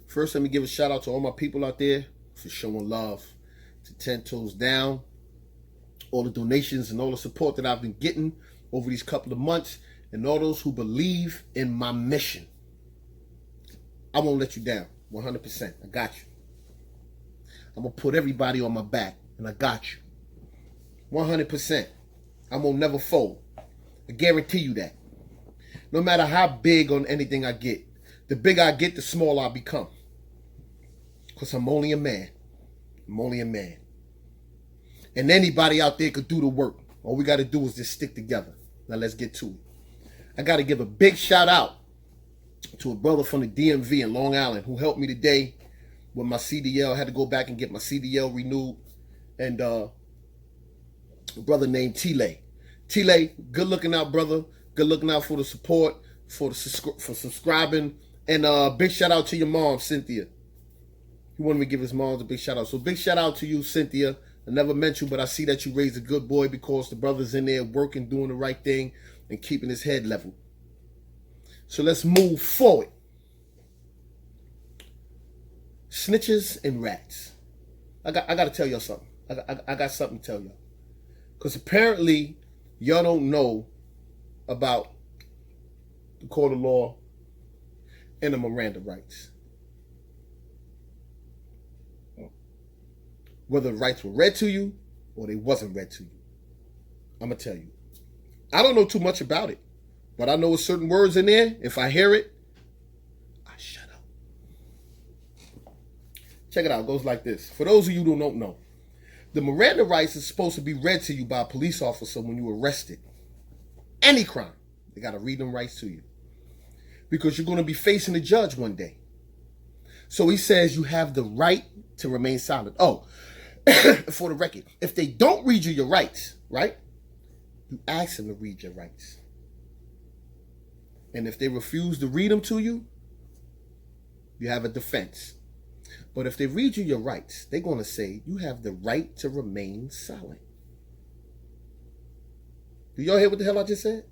First, let me give a shout out to all my people out there for showing love to 10 Toes Down. All the donations and all the support that I've been getting over these couple of months, and all those who believe in my mission. I won't let you down. 100%. I got you. I'm going to put everybody on my back, and I got you. 100%. I'm going to never fold. I guarantee you that. No matter how big on anything I get, the bigger I get, the smaller I become. Because I'm only a man. I'm only a man. And anybody out there could do the work. All we got to do is just stick together. Now let's get to it. I got to give a big shout out to a brother from the DMV in Long Island who helped me today with my CDL. I had to go back and get my CDL renewed. And a brother named T-Lay. T-Lay, good looking out, brother. Good looking out for the support, for subscribing. And big shout out to your mom, Cynthia. He wanted me to give his mom a big shout out. So big shout out to you, Cynthia. I never met you, but I see that you raised a good boy because the brother's in there working, doing the right thing, and keeping his head level. So let's move forward. Snitches and rats. I got to tell y'all something. I got something to tell y'all. Because apparently y'all don't know about the court of law and the Miranda rights. Whether the rights were read to you or they wasn't read to you. I'm going to tell you. I don't know too much about it. But I know certain words in there. If I hear it, I shut up. Check it out. It goes like this. For those of you who don't know, the Miranda rights is supposed to be read to you by a police officer when you're arrested. Any crime. They got to read them rights to you. Because you're going to be facing a judge one day. So he says you have the right to remain silent. Oh, for the record, if they don't read you your rights, right? You ask them to read your rights. And if they refuse to read them to you, you have a defense. But if they read you your rights, they're going to say you have the right to remain silent. Do y'all hear what the hell I just said?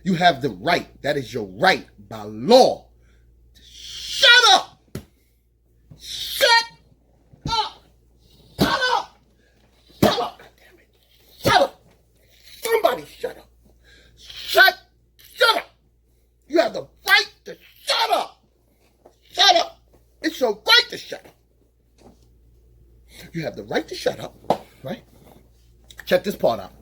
You have the right. That is your right by law. Shut up! Shut up! Shut up! Shut up! God damn it! Shut up! Somebody shut up! Shut up! You have the right to shut up! Shut up! It's your right to shut up. You have the right to shut up, right? Check this part out.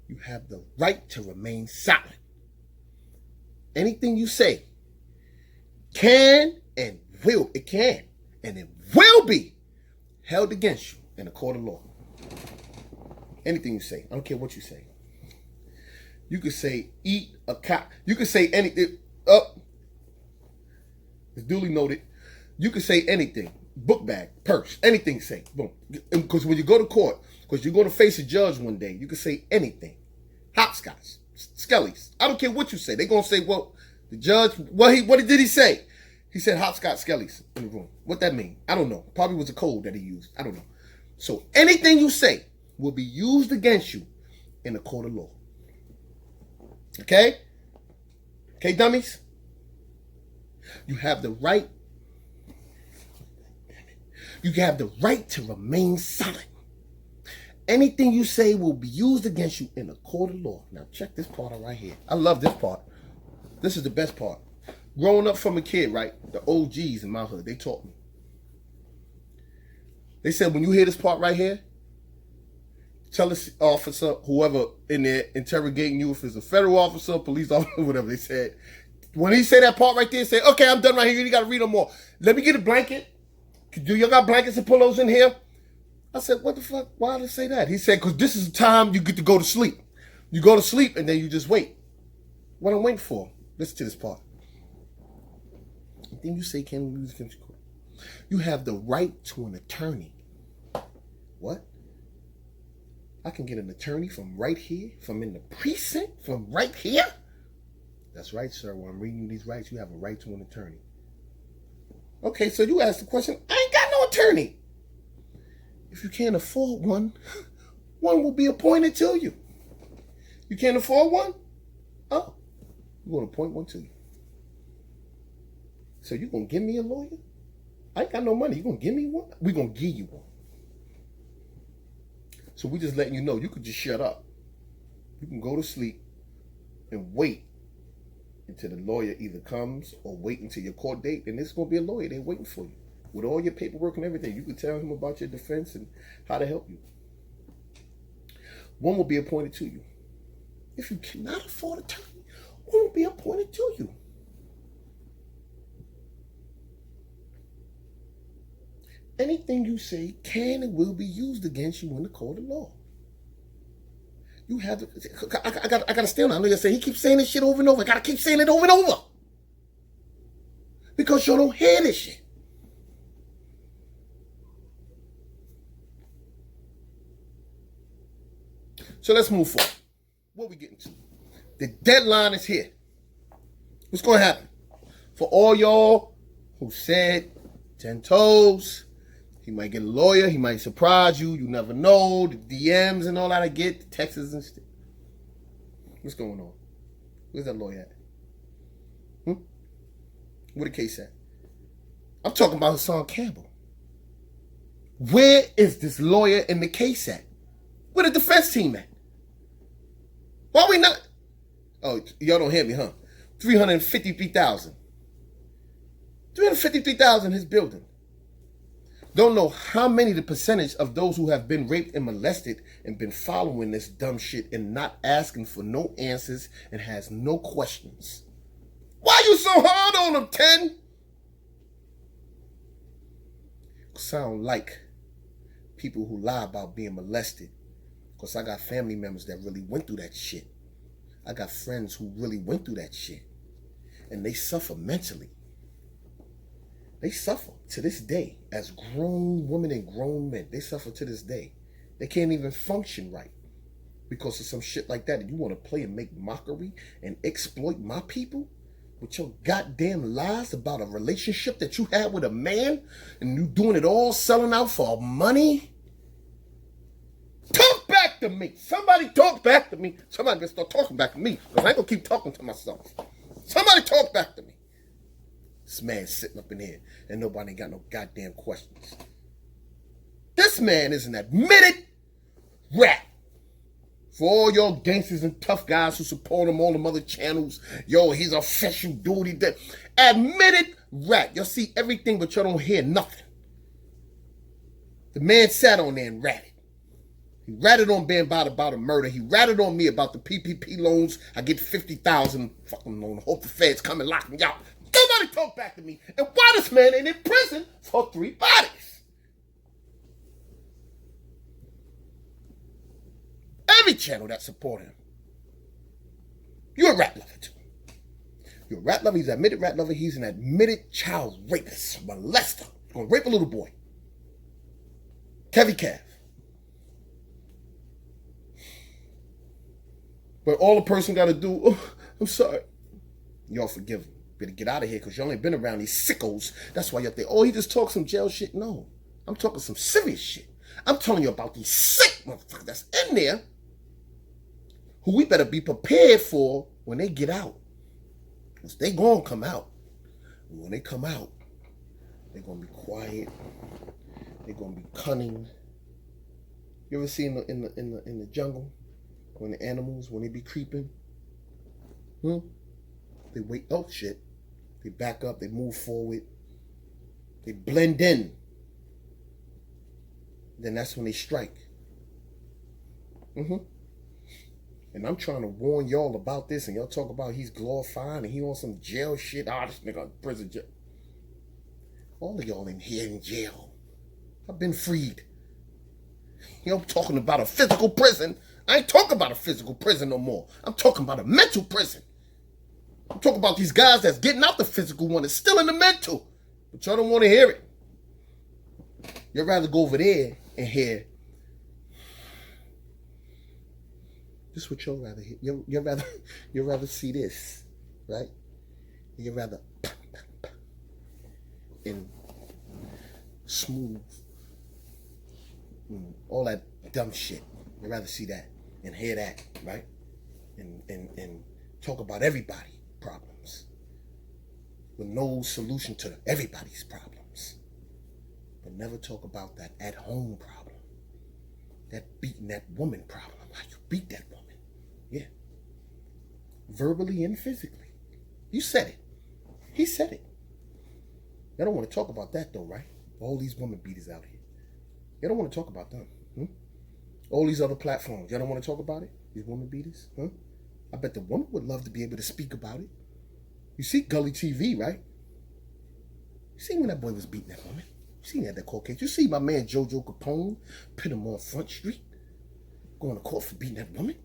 You have the right to remain silent. Anything you say can and will, it can and it will be held against you in a court of law. Anything you say, I don't care what you say. You could say eat a cow. You could say anything. It's duly noted. You could say anything. Book bag, purse, anything say. Boom. Because when you go to court, because you're going to face a judge one day, you can say anything. Hopscotch, skellies. I don't care what you say. They're going to say, well, the judge, what did he say? He said hopscotch, skellies in the room. What that mean? I don't know. Probably was a code that he used. I don't know. So anything you say will be used against you in the court of law. Okay? Okay, dummies? You have the right. You have the right to remain silent. Anything you say will be used against you in a court of law. Now check this part out right here. I love this part. This is the best part. Growing up from a kid, right? The OGs in my hood, they taught me. They said when you hear this part right here, tell the officer, whoever in there interrogating you, if it's a federal officer, police officer, whatever, they said. When he said that part right there, say, okay, I'm done right here. You got to read them more. Let me get a blanket. Do you got blankets and pillows in here? I said, what the fuck? Why did I say that? He said, because this is the time you get to go to sleep. You go to sleep and then you just wait. What I'm waiting for. Listen to this part. Anything you say can be used against you. You have the right to an attorney. What? I can get an attorney from right here, from in the precinct, from right here? That's right, sir. When I'm reading you these rights, you have a right to an attorney. Okay, so you asked the question, I ain't got no attorney. If you can't afford one, one will be appointed to you. You can't afford one? Oh, we're going to appoint one to you. So you gonna give me a lawyer? I ain't got no money. You gonna give me one? We gonna give you one. So we just letting you know you could just shut up. You can go to sleep and wait until the lawyer either comes or wait until your court date, and there's gonna be a lawyer there waiting for you with all your paperwork and everything. You can tell him about your defense and how to help you. One will be appointed to you. If you cannot afford an attorney, one will be appointed to you. Anything you say can and will be used against you in the court of law. You have to, I got to stay on. I know you're saying he keeps saying this shit over and over. I got to keep saying it over and over. Because y'all don't hear this shit. So let's move forward. What we getting to? The deadline is here. What's going to happen? For all y'all who said 10 toes, he might get a lawyer, he might surprise you, you never know, the DMs and all that I get, the texts and shit. What's going on? Where's that lawyer at? Where the case at? I'm talking about Hassan Campbell. Where is this lawyer in the case at? Where the defense team at? Why we not? Oh, y'all don't hear me, huh? 353,000. 353,000 his building. Don't know how many the percentage of those who have been raped and molested and been following this dumb shit and not asking for no answers and has no questions. Why you so hard on them, 10? Sound like people who lie about being molested. Because I got family members that really went through that shit. I got friends who really went through that shit. And they suffer mentally. They suffer to this day as grown women and grown men. They suffer to this day. They can't even function right because of some shit like that. And you want to play and make mockery and exploit my people with your goddamn lies about a relationship that you had with a man and you doing it all selling out for money? Talk back to me. Somebody talk back to me. Somebody can start talking back to me because I ain't going to keep talking to myself. Somebody talk back to me. This man's sitting up in here and nobody got no goddamn questions. This man is an admitted rat. For all y'all gangsters and tough guys who support him, all them other channels, yo, he's a official dude. Admitted rat. Y'all see everything, but y'all don't hear nothing. The man sat on there and ratted. He ratted on Ben about a murder. He ratted on me about the PPP loans. I get 50,000 fucking loan. Hope the feds come and lock me out. Nobody talk back to me. And why this man ain't in prison for 3 bodies? Every channel that support him. You're a rat lover too. You're a rat lover. He's an admitted rat lover. He's an admitted child rapist, molester. He's gonna rape a little boy. Kevy Cav. But all a person got to do, oh, I'm sorry. Y'all forgive him. Better get out of here because y'all ain't been around these sickos. That's why y'all think, oh, he just talks some jail shit. No, I'm talking some serious shit. I'm telling you about these sick motherfuckers that's in there who we better be prepared for when they get out. Because they gonna come out. And when they come out, they're gonna be quiet. They're gonna be cunning. You ever see in the jungle when the animals, when they be creeping? They wait, oh shit. They back up, they move forward. They blend in. Then that's when they strike. And I'm trying to warn y'all about this, and y'all talk about he's glorifying and he on some jail shit. Ah, this nigga prison jail. All of y'all in here in jail. I've been freed. You know, I'm talking about a physical prison. I ain't talking about a physical prison no more. I'm talking about a mental prison. I'm talking about these guys that's getting out the physical one and still in the mental. But y'all don't want to hear it. You'd rather go over there and hear. This is what you'll rather hear. You'd rather see this, right? You'd rather in smooth, all that dumb shit. You'd rather see that and hear that, right? And talk about everybody problems. with no solution to everybody's problems. But never talk about that at-home problem. That beating that woman problem. How you beat that woman. Yeah. Verbally and physically. You said it. He said it. Y'all don't want to talk about that though, right? All these woman beaters out here. Y'all don't want to talk about them. All these other platforms. Y'all don't want to talk about it? These woman beaters? I bet the woman would love to be able to speak about it. You see Gully TV, right? You see when that boy was beating that woman? You see that court case? You see my man Jojo Capone put him on Front Street? Going to court for beating that woman?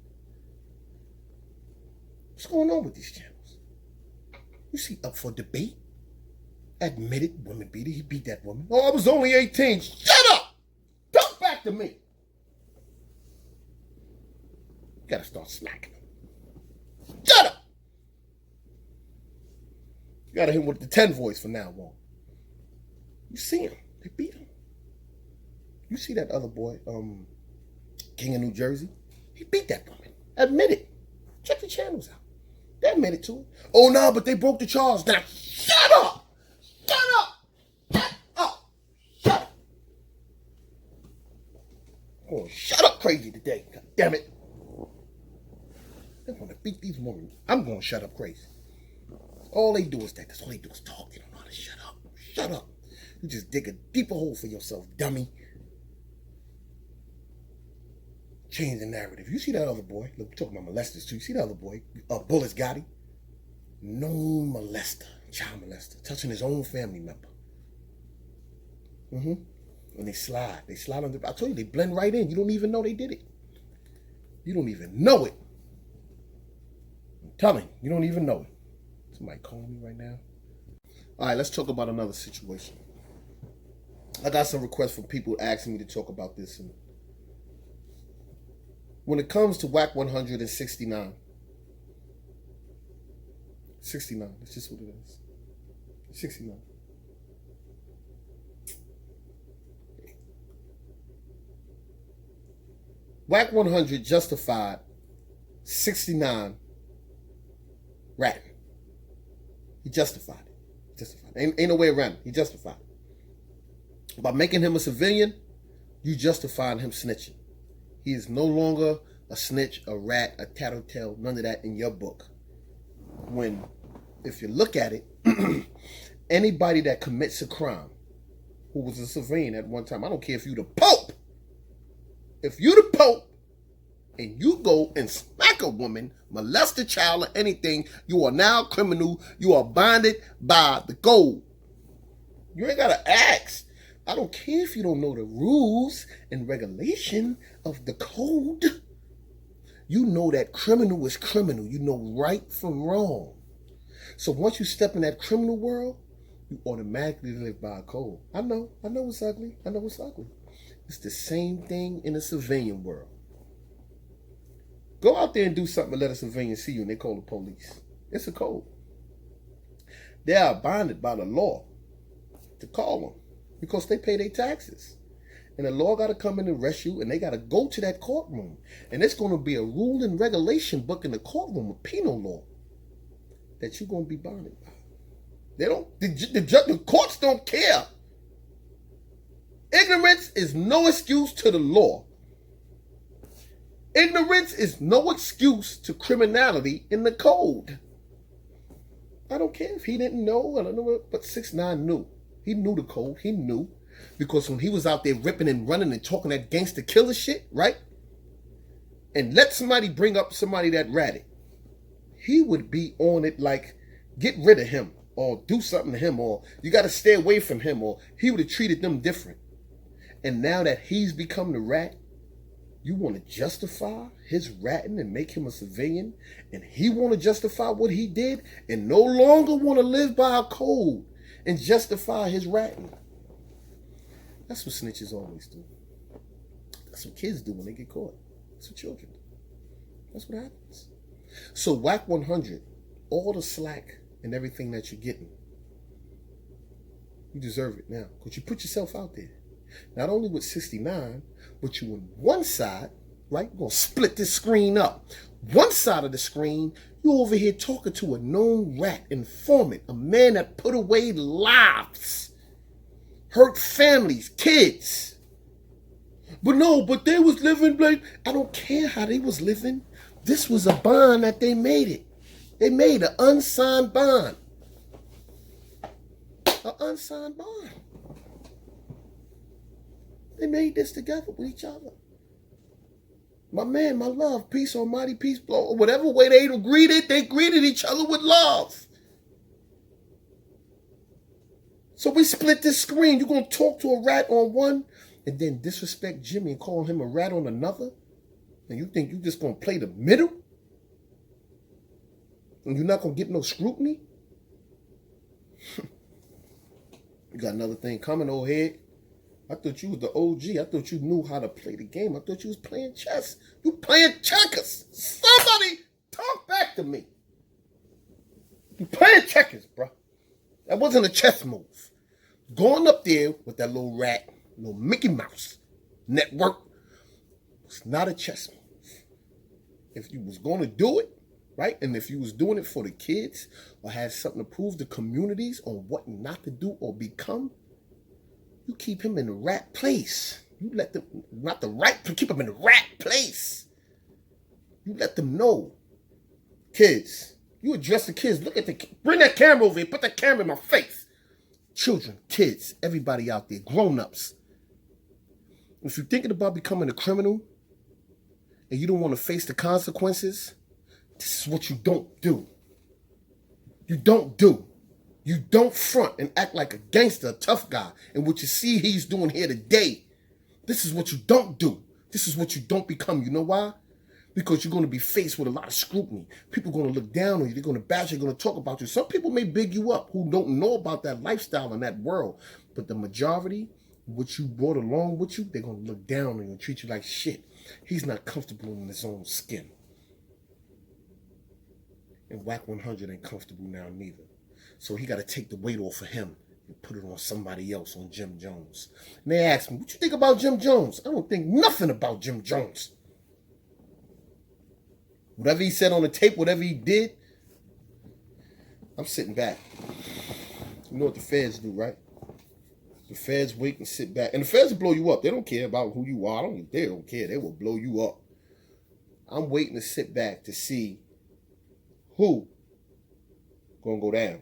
What's going on with these channels? You see Up for Debate? Admitted woman beater. He beat that woman. Oh, I was only 18. Shut up! Talk back to me. You gotta start smacking him. Shut up! You gotta hit him with the 10 voice from now on. You see him. They beat him. You see that other boy, King of New Jersey? He beat that woman. Admit it. Check the channels out. They admitted to it. Oh, no, but they broke the charge. Now, shut up! Shut up! Shut up! Shut up! Oh, shut up crazy today. God damn it. They're going to beat these women. I'm going to shut up crazy. All they do is that. That's all they do is talk. They don't know how to shut up. Shut up. You just dig a deeper hole for yourself, dummy. Change the narrative. You see that other boy? Look, we're talking about molesters too. You see that other boy? Bullets Gotti? Known molester, child molester, touching his own family member. And they slide. They slide under. I told you, they blend right in. You don't even know they did it. You don't even know it. I'm telling you, you don't even know it. Somebody calling me right now. All right, let's talk about another situation. I got some requests from people asking me to talk about this. And when it comes to wack100 and 69, that's just what it is. 69. wack100 justified 69 ratting. He justified it. Ain't no way around it. He justified it. By making him a civilian, you justified him snitching. He is no longer a snitch, a rat, a tattletale, none of that in your book. When, if you look at it, anybody that commits a crime who was a civilian at one time, I don't care if you the Pope. If you the Pope and you go and smack a woman, molest a child or anything, you are now a criminal. You are bonded by the code. You ain't got to ask. I don't care if you don't know the rules and regulation of the code. You know that criminal is criminal. You know right from wrong. So once you step in that criminal world, you automatically live by a code. I know it's ugly. It's the same thing in the civilian world. Go out there and do something and let a civilian see you and they call the police. It's a code. They are bonded by the law to call them because they pay their taxes. And the law got to come in and arrest you and they got to go to that courtroom. And it's going to be a rule and regulation book in the courtroom of penal law that you're going to be bonded by. They don't, the courts don't care. Ignorance is no excuse to the law. Ignorance is no excuse to criminality in the code. I don't care if he didn't know, I don't know, but 6ix9ine knew. He knew the code, he knew. Because when he was out there ripping and running and talking that gangster killer shit, right? And let somebody bring up somebody that ratted, he would be on it like, get rid of him, or do something to him, or you got to stay away from him, or he would have treated them different. And now that he's become the rat, you want to justify his ratting and make him a civilian, and he want to justify what he did and no longer want to live by a code and justify his ratting. That's what snitches always do. That's what kids do when they get caught. That's what children do. That's what happens. So wack100, all the slack and everything that you're getting, you deserve it now because you put yourself out there. Not only with 69, but you on one side right? We're going to split this screen up. One side of the screen, you over here talking to a known rat informant, a man that put away lives, hurt families, kids. But no, but they was living like, I don't care how they was living. This was a bond that they made it. They made an unsigned bond. An unsigned bond. They made this together with each other. My man, my love, peace, almighty, peace, blow, whatever way they greeted each other with love. So we split this screen. You're going to talk to a rat on one and then disrespect Jimmy and call him a rat on another? And you think you're just going to play the middle? And you're not going to get no scrutiny? You got another thing coming, old head. I thought you was the OG. I thought you knew how to play the game. I thought you was playing chess. You playing checkers. Somebody talk back to me. You playing checkers, bro. That wasn't a chess move. Going up there with that little rat, little Mickey Mouse network, was not a chess move. If you was going to do it, right, and if you was doing it for the kids or had something to prove to communities on what not to do or become, you keep him in the rat place. You let them, not the right, keep him in the rat place. You let them know. Kids, you address the kids. Look at bring that camera over here. Put that camera in my face. Children, kids, everybody out there, grown-ups. If you're thinking about becoming a criminal and you don't want to face the consequences, this is what you don't do. You don't do. You don't front and act like a gangster, a tough guy. And what you see he's doing here today, this is what you don't do. This is what you don't become. You know why? Because you're going to be faced with a lot of scrutiny. People are going to look down on you. They're going to bash you. They're going to talk about you. Some people may big you up who don't know about that lifestyle and that world. But the majority, what you brought along with you, they're going to look down on you and treat you like shit. He's not comfortable in his own skin. And wack100 ain't comfortable now neither. So he got to take the weight off of him and put it on somebody else, on Jim Jones. And they asked me, what you think about Jim Jones? I don't think nothing about Jim Jones. Whatever he said on the tape, whatever he did, I'm sitting back. You know what the feds do, right? The feds wait and sit back. And the feds will blow you up. They don't care about who you are. They don't care. They will blow you up. I'm waiting to sit back to see who gonna go down.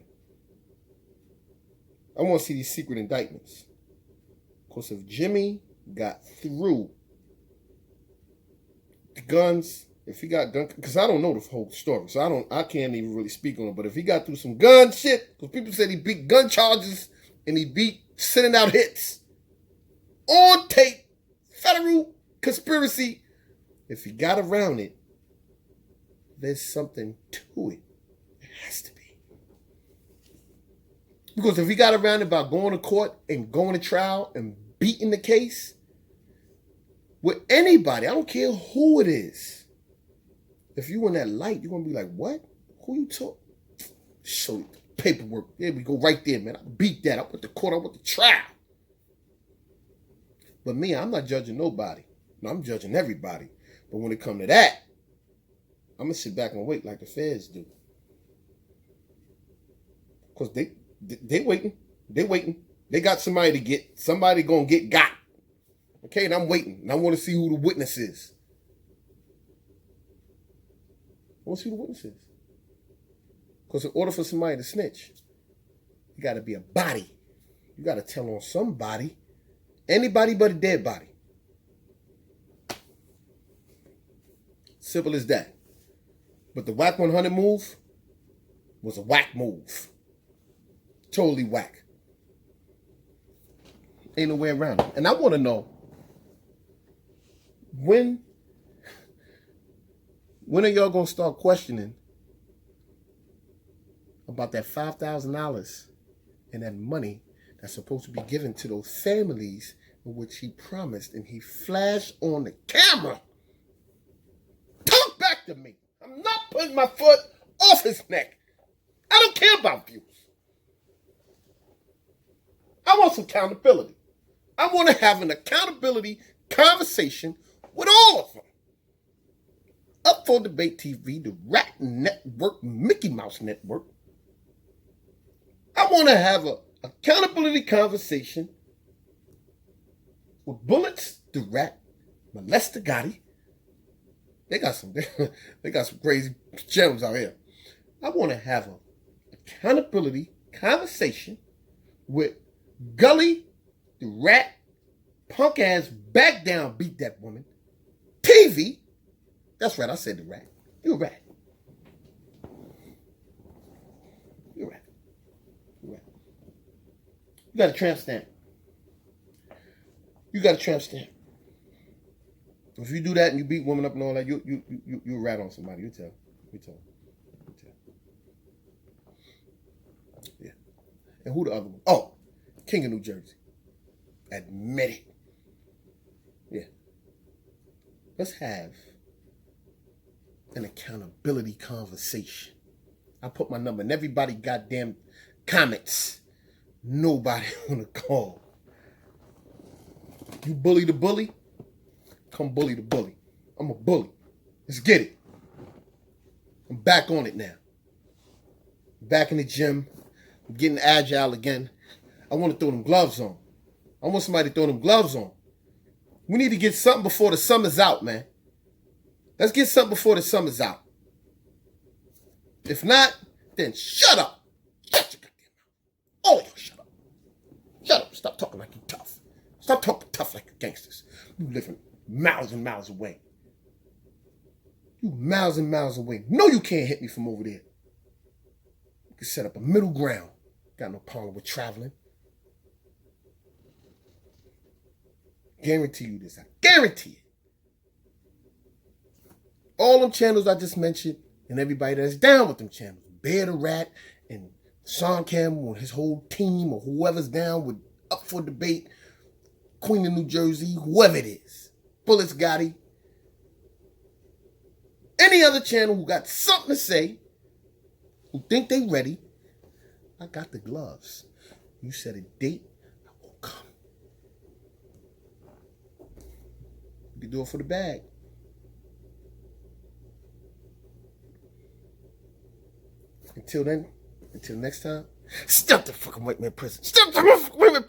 I want to see these secret indictments. Because if Jimmy got through the guns, if he got gun, because I don't know the whole story, so I can't even really speak on it. But if he got through some gun shit, because people said he beat gun charges and he beat sending out hits on tape, federal conspiracy. If he got around it, there's something to it. It has to be. Because if he got around it by going to court and going to trial and beating the case with anybody, I don't care who it is. If you in that light, you're going to be like, what? Who you talk? Show you the paperwork. There we go right there, man. I beat that. I went to court. I went to trial. But me, I'm not judging nobody. No, I'm judging everybody. But when it comes to that, I'm going to sit back and wait like the feds do. Because they waiting. They waiting. They got somebody to get. Somebody going to get got. Okay, and I'm waiting. And I want to see who the witness is. I want to see who the witness is. Because in order for somebody to snitch, you got to be a body. You got to tell on somebody. Anybody but a dead body. Simple as that. But the wack100 move was a whack move. Totally whack. Ain't no way around it. And I want to know, when are y'all going to start questioning about that $5,000 and that money that's supposed to be given to those families in which he promised and he flashed on the camera? Talk back to me. I'm not putting my foot off his neck. I don't care about views. I want some accountability. I want to have an accountability conversation with all of them. for Debate TV, the Rat Network, Mickey Mouse Network. I want to have a accountability conversation with Bullets, the Rat, Molester Gotti. They got some crazy gems out here. I want to have an accountability conversation with Gully, the Rat, punk ass, back down, beat that woman. TV. That's right, I said the Rat. You're a rat. You're a rat. You're a rat. You got a tramp stamp. You got a tramp stamp. If you do that and you beat women up and all that, you rat on somebody. You tell. Yeah. And who the other one? Oh, King of New Jersey. Admit it. Yeah. Let's have an accountability conversation. I put my number in everybody goddamn comments. Nobody wanna call. You bully the bully? Come bully the bully. I'm a bully. Let's get it. I'm back on it now. Back in the gym. I'm getting agile again. I want to throw them gloves on. I want somebody to throw them gloves on. We need to get something before the summer's out, man. Let's get something before the summer's out. If not, then shut up. Shut your goddamn mouth. All of you shut up. Shut up. Stop talking like you're tough. Stop talking tough like you're gangsters. You living miles and miles away. You miles and miles away. No, you can't hit me from over there. You can set up a middle ground. Got no problem with traveling. Guarantee you this. I guarantee it. All them channels I just mentioned and everybody that's down with them channels. Bear the Rat and Hassan Campbell and his whole team or whoever's down with Up for Debate, Queen of New Jersey, whoever it is. Bullets Gotti. Any other channel who got something to say, who think they ready, I got the gloves. You set a date, I will come. You can do it for the bag. Until then, until next time, stop the fucking white man prison. Stop the fucking white man prison.